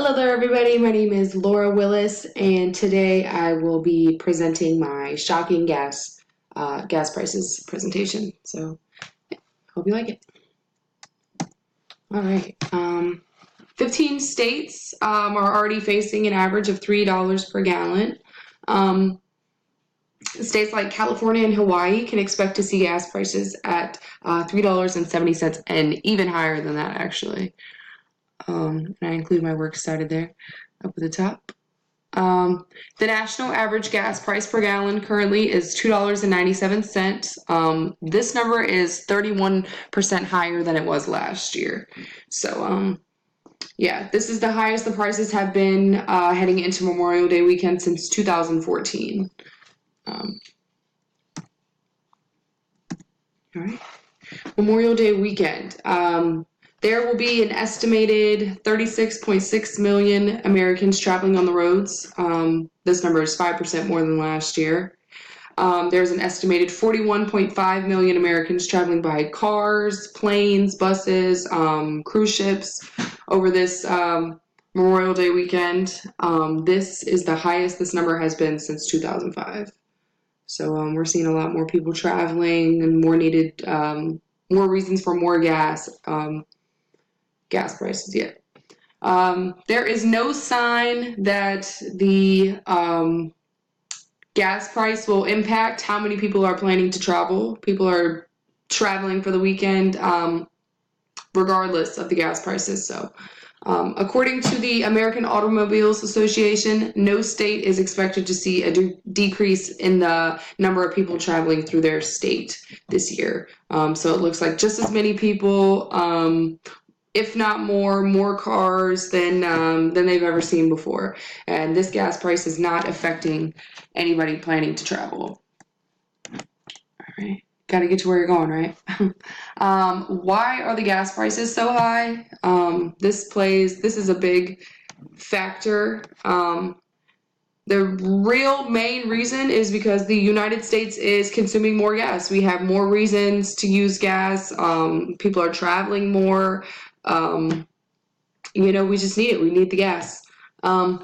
Hello there, everybody. My name is Laura Willis, and today I will be presenting my shocking gas prices presentation. So, hope you like it. All right. 15 states are already facing an average of $3 per gallon. States like California and Hawaii can expect to see gas prices at $3.70 and even higher than that, actually. And I include my works cited there up at the top. The national average gas price per gallon currently is $2.97. This number is 31% higher than it was last year. So, yeah, this is the highest the prices have been heading into Memorial Day weekend since 2014. All right. Memorial Day weekend. There will be an estimated 36.6 million Americans traveling on the roads. This number is 5% more than last year. There's an estimated 41.5 million Americans traveling by cars, planes, buses, cruise ships over this Memorial Day weekend. This is the highest this number has been since 2005. So we're seeing a lot more people traveling and more needed, more reasons for more gas prices yet. There is no sign that the gas price will impact how many people are planning to travel. People are traveling for the weekend regardless of the gas prices. So according to the American Automobiles Association, no state is expected to see a decrease in the number of people traveling through their state this year. So it looks like just as many people, if not more cars than they've ever seen before. And this gas price is not affecting anybody planning to travel. All right. Got to get to where you're going, right? Why are the gas prices so high? This is a big factor. The real main reason is because the United States is consuming more gas. We have more reasons to use gas. People are traveling more. We just need it. We need the gas. The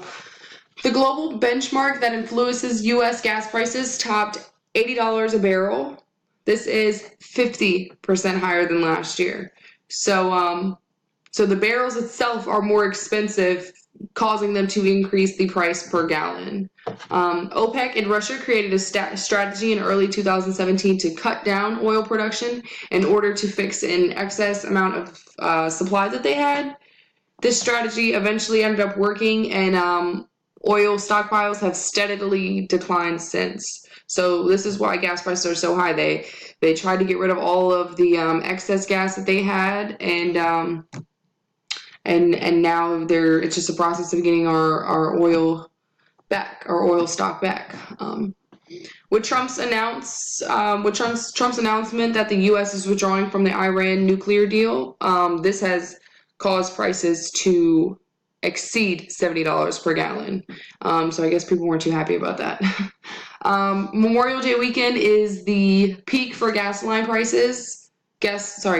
global benchmark that influences U.S. gas prices topped $80 a barrel. This is 50% higher than last year. So the barrels itself are more expensive, causing them to increase the price per gallon. OPEC and Russia created a strategy in early 2017 to cut down oil production in order to fix an excess amount of supply that they had. This strategy eventually ended up working, and oil stockpiles have steadily declined since. So this is why gas prices are so high. They tried to get rid of all of the excess gas that they had, and now it's just a process of getting our oil back, our oil stock back. With Trump's announcement that the U.S. is withdrawing from the Iran nuclear deal, this has caused prices to exceed $70 per gallon. So I guess people weren't too happy about that. Memorial Day weekend is the peak for gasoline prices. So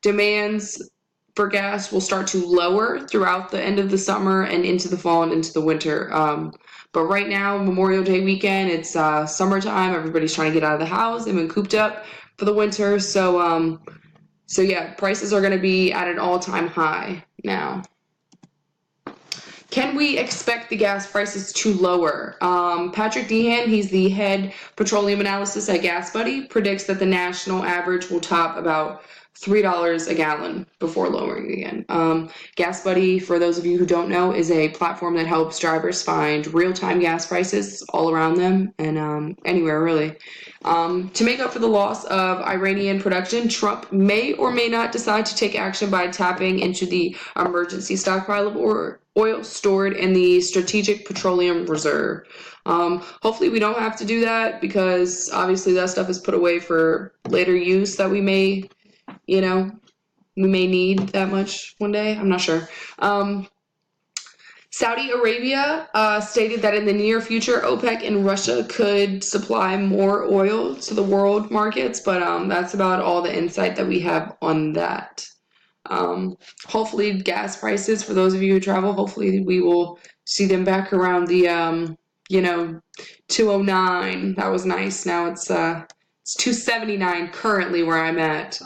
demands for gas will start to lower throughout the end of the summer and into the fall and into the winter. But right now, Memorial Day weekend, it's summertime. Everybody's trying to get out of the house. They've been cooped up for the winter. So yeah, prices are going to be at an all-time high now. Can we expect the gas prices to lower? Patrick Dehan, he's the head petroleum analysis at GasBuddy, predicts that the national average will top about $3 a gallon before lowering again. GasBuddy, for those of you who don't know, is a platform that helps drivers find real-time gas prices all around them and anywhere really. To make up for the loss of Iranian production, Trump may or may not decide to take action by tapping into the emergency stockpile of oil stored in the Strategic Petroleum Reserve. Hopefully we don't have to do that, because obviously that stuff is put away for later use that we may need that much one day. I'm not sure. Saudi Arabia stated that in the near future, OPEC and Russia could supply more oil to the world markets, but that's about all the insight that we have on that. Hopefully gas prices, for those of you who travel, hopefully we will see them back around the, 209. That was nice. Now it's 279 currently where I'm at,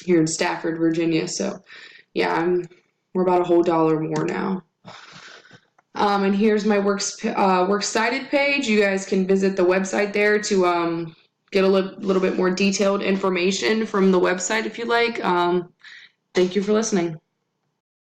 here in Stafford, Virginia. So yeah, we're about a whole dollar more now. And here's my works cited page. You guys can visit the website there to get a little bit more detailed information from the website if you like. Thank you for listening.